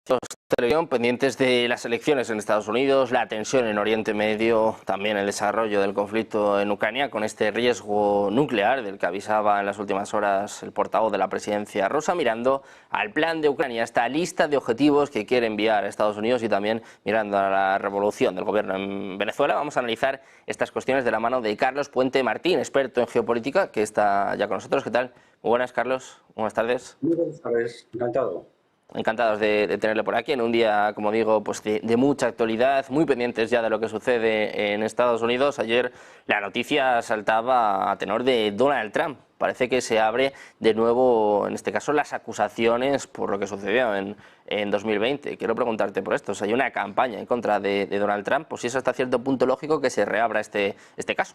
Televisión, pendientes de las elecciones en Estados Unidos, la tensión en Oriente Medio, también el desarrollo del conflicto en Ucrania, con este riesgo nuclear del que avisaba en las últimas horas el portavoz de la presidencia rusa, mirando al plan de Ucrania, esta lista de objetivos que quiere enviar a Estados Unidos y también mirando a la revolución del gobierno en Venezuela. Vamos a analizar estas cuestiones de la mano de Carlos Puente Martín, experto en geopolítica, que está ya con nosotros. ¿Qué tal? Muy buenas, Carlos. Buenas tardes. Muy buenas tardes, encantado. Encantados de tenerle por aquí en un día, como digo, pues de mucha actualidad, muy pendientes ya de lo que sucede en Estados Unidos. Ayer la noticia saltaba a tenor de Donald Trump. Parece que se abre de nuevo, en este caso, las acusaciones por lo que sucedió en 2020. Quiero preguntarte por esto. O sea, hay una campaña en contra de Donald Trump, pues si es hasta cierto punto lógico que se reabra este caso.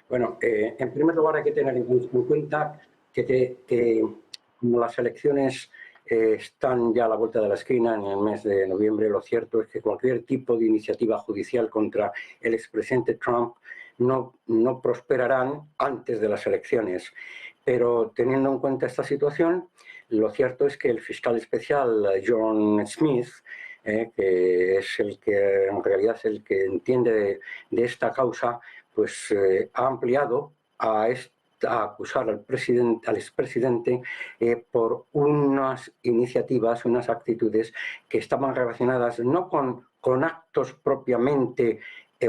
Bueno, en primer lugar hay que tener en cuenta que como las elecciones están ya a la vuelta de la esquina en el mes de noviembre, lo cierto es que cualquier tipo de iniciativa judicial contra el expresidente Trump no prosperarán antes de las elecciones. Pero teniendo en cuenta esta situación, lo cierto es que el fiscal especial John Smith, que es el que en realidad es el que entiende de esta causa, pues ha ampliado a acusar al expresidente por unas iniciativas, unas actitudes que estaban relacionadas no con actos propiamente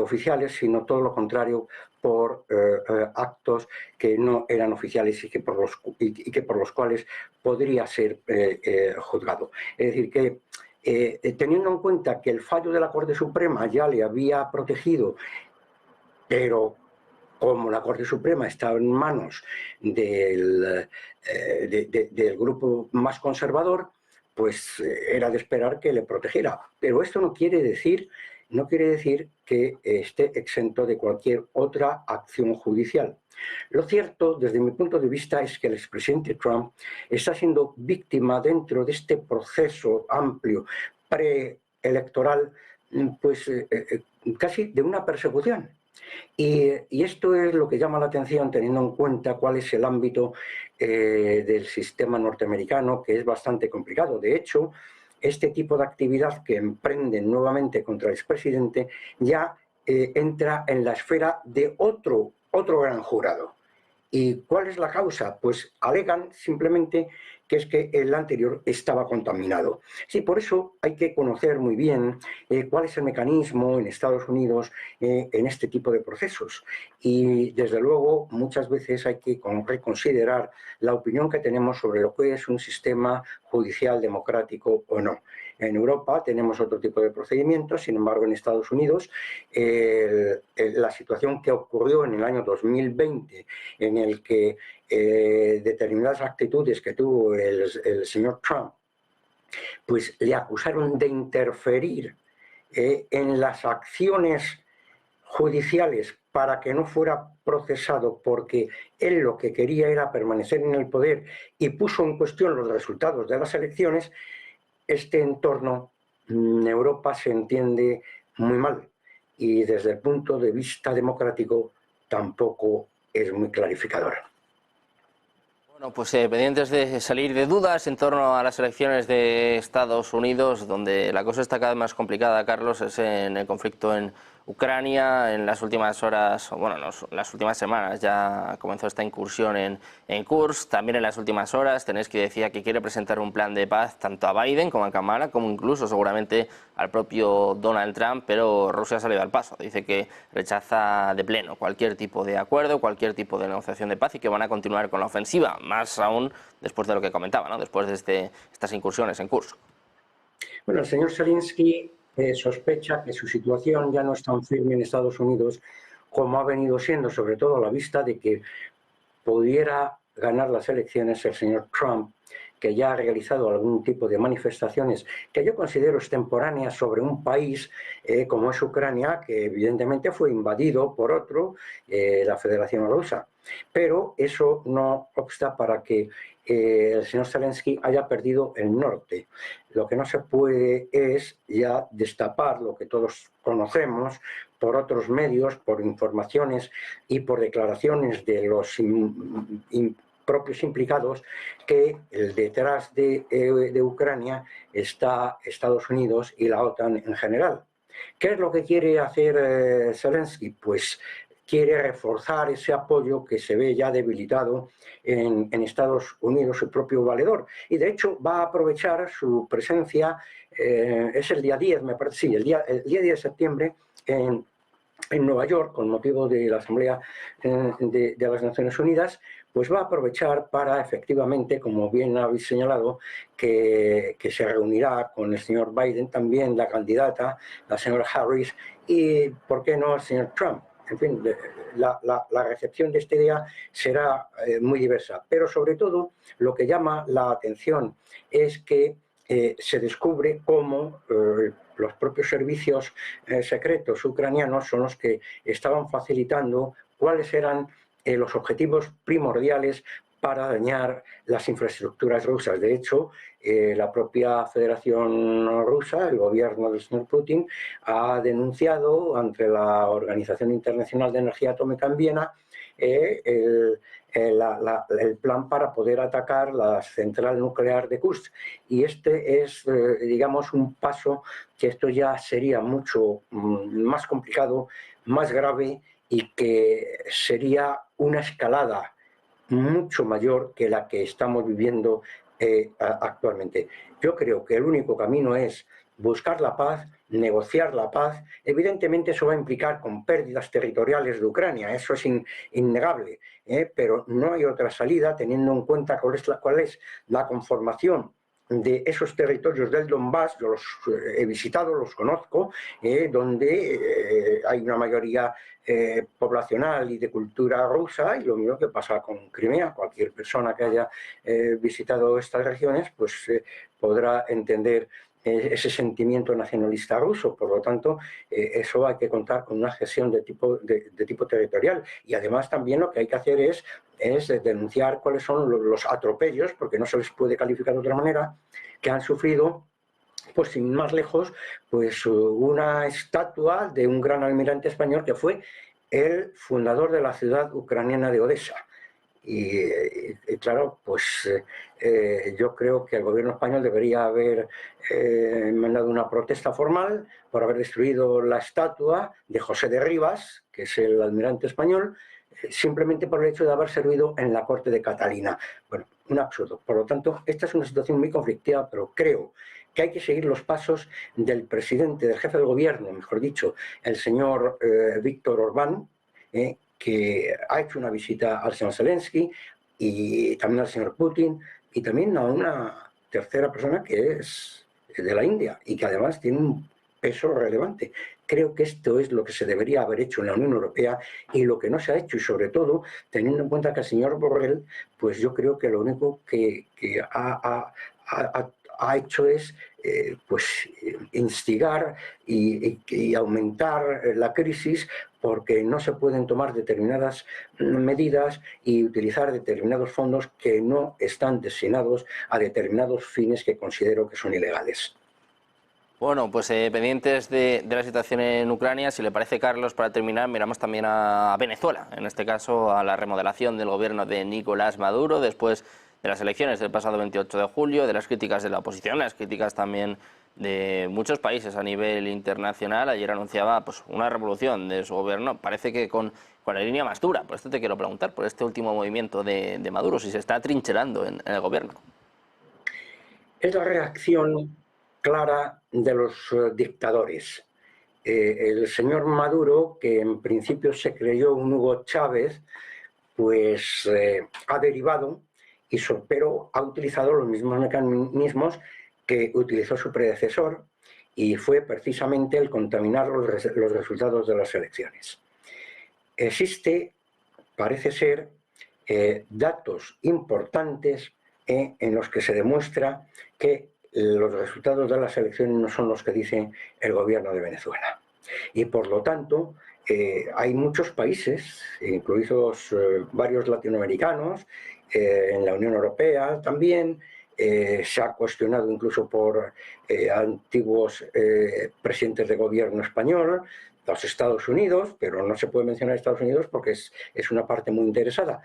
oficiales, sino todo lo contrario, por actos que no eran oficiales y que por los cuales podría ser juzgado. Es decir, que teniendo en cuenta que el fallo de la Corte Suprema ya le había protegido, pero como la Corte Suprema estaba en manos del grupo más conservador, pues era de esperar que le protegiera. Pero esto no quiere decir que esté exento de cualquier otra acción judicial. Lo cierto, desde mi punto de vista, es que el expresidente Trump está siendo víctima dentro de este proceso amplio preelectoral, pues casi de una persecución. Y esto es lo que llama la atención teniendo en cuenta cuál es el ámbito del sistema norteamericano, que es bastante complicado. De hecho, este tipo de actividad que emprenden nuevamente contra el expresidente ya entra en la esfera de otro gran jurado. ¿Y cuál es la causa? Pues alegan simplemente que es que el anterior estaba contaminado. Sí, por eso hay que conocer muy bien cuál es el mecanismo en Estados Unidos en este tipo de procesos. Y desde luego muchas veces hay que reconsiderar la opinión que tenemos sobre lo que es un sistema judicial democrático o no. En Europa tenemos otro tipo de procedimientos, sin embargo en Estados Unidos la situación que ocurrió en el año 2020 en el que determinadas actitudes que tuvo el señor Trump, pues le acusaron de interferir en las acciones judiciales para que no fuera procesado porque él lo que quería era permanecer en el poder y puso en cuestión los resultados de las elecciones. Este entorno en Europa se entiende muy mal y desde el punto de vista democrático tampoco es muy clarificador. Bueno, pues pendientes de salir de dudas en torno a las elecciones de Estados Unidos, donde la cosa está cada vez más complicada, Carlos, es en el conflicto en Ucrania. En las últimas horas, bueno, las últimas semanas ya comenzó esta incursión en Kursk. También en las últimas horas Zelensky decía que quiere presentar un plan de paz tanto a Biden como a Kamala, como incluso seguramente al propio Donald Trump, pero Rusia ha salido al paso. Dice que rechaza de pleno cualquier tipo de acuerdo, cualquier tipo de negociación de paz y que van a continuar con la ofensiva, más aún después de lo que comentaba, ¿no? Después de estas incursiones en Kursk. Bueno, el señor Zelensky sospecha que su situación ya no es tan firme en Estados Unidos como ha venido siendo, sobre todo a la vista de que pudiera ganar las elecciones el señor Trump, que ya ha realizado algún tipo de manifestaciones que yo considero extemporáneas sobre un país como es Ucrania, que evidentemente fue invadido por otro, la Federación Rusa. Pero eso no obsta para que el señor Zelensky haya perdido el norte. Lo que no se puede es ya destapar lo que todos conocemos por otros medios, por informaciones y por declaraciones de los propios implicados que detrás de Ucrania está Estados Unidos y la OTAN en general. ¿Qué es lo que quiere hacer Zelensky? Pues quiere reforzar ese apoyo que se ve ya debilitado en Estados Unidos, su propio valedor. Y de hecho va a aprovechar su presencia, es el día 10, me parece, sí, el día 10 de septiembre en Nueva York, con motivo de la Asamblea de las Naciones Unidas, pues va a aprovechar para, efectivamente, como bien habéis señalado, que se reunirá con el señor Biden también, la candidata, la señora Harris, y, ¿por qué no, el señor Trump? En fin, la recepción de este día será muy diversa, pero sobre todo lo que llama la atención es que se descubre cómo los propios servicios secretos ucranianos son los que estaban facilitando cuáles eran los objetivos primordiales para dañar las infraestructuras rusas. De hecho, la propia Federación Rusa, el gobierno del señor Putin, ha denunciado ante la Organización Internacional de Energía Atómica en Viena el plan para poder atacar la central nuclear de Kursk. Y este es, digamos, un paso que esto ya sería mucho más complicado, más grave y que sería una escalada mucho mayor que la que estamos viviendo actualmente. Yo creo que el único camino es buscar la paz, negociar la paz. Evidentemente eso va a implicar con pérdidas territoriales de Ucrania, eso es innegable, pero no hay otra salida teniendo en cuenta cuál es la conformación de esos territorios del Donbass. Yo los he visitado, los conozco, donde hay una mayoría poblacional y de cultura rusa, y lo mismo que pasa con Crimea. Cualquier persona que haya visitado estas regiones pues podrá entender ese sentimiento nacionalista ruso. Por lo tanto, eso hay que contar con una gestión de tipo territorial. Y además también lo que hay que hacer es denunciar cuáles son los atropellos, porque no se les puede calificar de otra manera, que han sufrido, pues sin ir más lejos, pues una estatua de un gran almirante español que fue el fundador de la ciudad ucraniana de Odessa. Y claro, pues yo creo que el gobierno español debería haber mandado una protesta formal por haber destruido la estatua de José de Rivas, que es el almirante español, simplemente por el hecho de haber servido en la corte de Catalina. Bueno, un absurdo. Por lo tanto, esta es una situación muy conflictiva, pero creo que hay que seguir los pasos del presidente, del jefe del gobierno, mejor dicho, el señor Víctor Orbán, que ha hecho una visita al señor Zelensky y también al señor Putin y también a una tercera persona que es de la India y que además tiene un peso relevante. Creo que esto es lo que se debería haber hecho en la Unión Europea y lo que no se ha hecho, y sobre todo teniendo en cuenta que el señor Borrell, pues yo creo que lo único que ha hecho es pues instigar y aumentar la crisis, porque no se pueden tomar determinadas medidas y utilizar determinados fondos que no están destinados a determinados fines que considero que son ilegales. Bueno, pues pendientes de la situación en Ucrania, si le parece, Carlos, para terminar, miramos también a Venezuela, en este caso a la remodelación del gobierno de Nicolás Maduro después de las elecciones del pasado 28 de julio, de las críticas de la oposición, las críticas también de muchos países a nivel internacional. Ayer anunciaba pues una revolución de su gobierno, parece que con la línea más dura. Por esto te quiero preguntar, por este último movimiento de Maduro, si se está trincherando en el gobierno. Es la reacción clara de los dictadores. El señor Maduro, que en principio se creyó un Hugo Chávez, pues ha derivado, pero ha utilizado los mismos mecanismos que utilizó su predecesor, y fue precisamente el contaminar los resultados de las elecciones. Existe, parece ser, datos importantes en los que se demuestra que los resultados de las elecciones no son los que dice el gobierno de Venezuela. Y por lo tanto, hay muchos países, incluidos varios latinoamericanos, en la Unión Europea también, se ha cuestionado incluso por antiguos presidentes de gobierno español, los Estados Unidos, pero no se puede mencionar Estados Unidos porque es una parte muy interesada.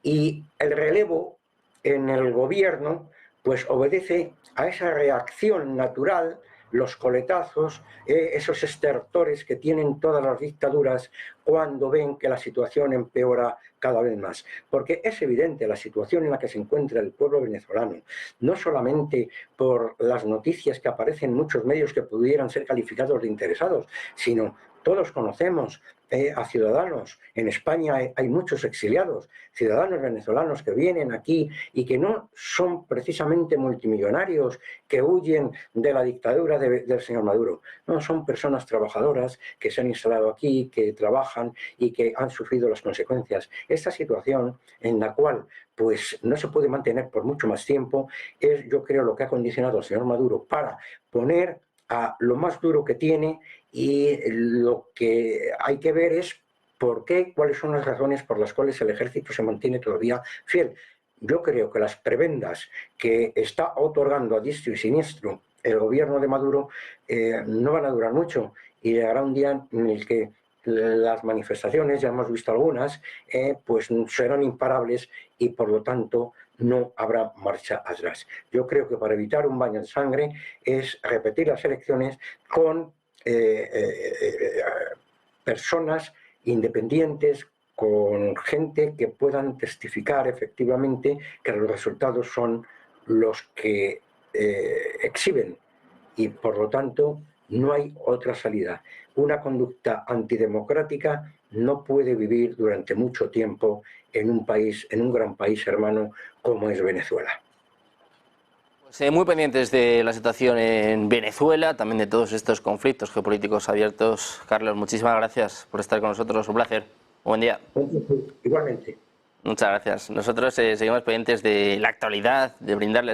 Y el relevo en el gobierno pues obedece a esa reacción natural, los coletazos, esos estertores que tienen todas las dictaduras cuando ven que la situación empeora cada vez más. Porque es evidente la situación en la que se encuentra el pueblo venezolano, no solamente por las noticias que aparecen en muchos medios que pudieran ser calificados de interesados, sino todos conocemos a ciudadanos. En España hay muchos exiliados, ciudadanos venezolanos que vienen aquí y que no son precisamente multimillonarios que huyen de la dictadura del señor Maduro. No, son personas trabajadoras que se han instalado aquí, que trabajan y que han sufrido las consecuencias. Esta situación en la cual pues no se puede mantener por mucho más tiempo es, yo creo, lo que ha condicionado al señor Maduro para poner a lo más duro que tiene, y lo que hay que ver es por qué, cuáles son las razones por las cuales el ejército se mantiene todavía fiel. Yo creo que las prebendas que está otorgando a diestro y siniestro el gobierno de Maduro no van a durar mucho, y llegará un día en el que las manifestaciones, ya hemos visto algunas, pues serán imparables y por lo tanto no habrá marcha atrás. Yo creo que para evitar un baño de sangre es repetir las elecciones con personas independientes, con gente que puedan testificar efectivamente que los resultados son los que exhiben, y por lo tanto no hay otra salida. Una conducta antidemocrática no puede vivir durante mucho tiempo en un país, en un gran país hermano como es Venezuela. Pues, muy pendientes de la situación en Venezuela, también de todos estos conflictos geopolíticos abiertos. Carlos, muchísimas gracias por estar con nosotros, un placer. Buen día. Igualmente. Muchas gracias. Nosotros seguimos pendientes de la actualidad, de brindarles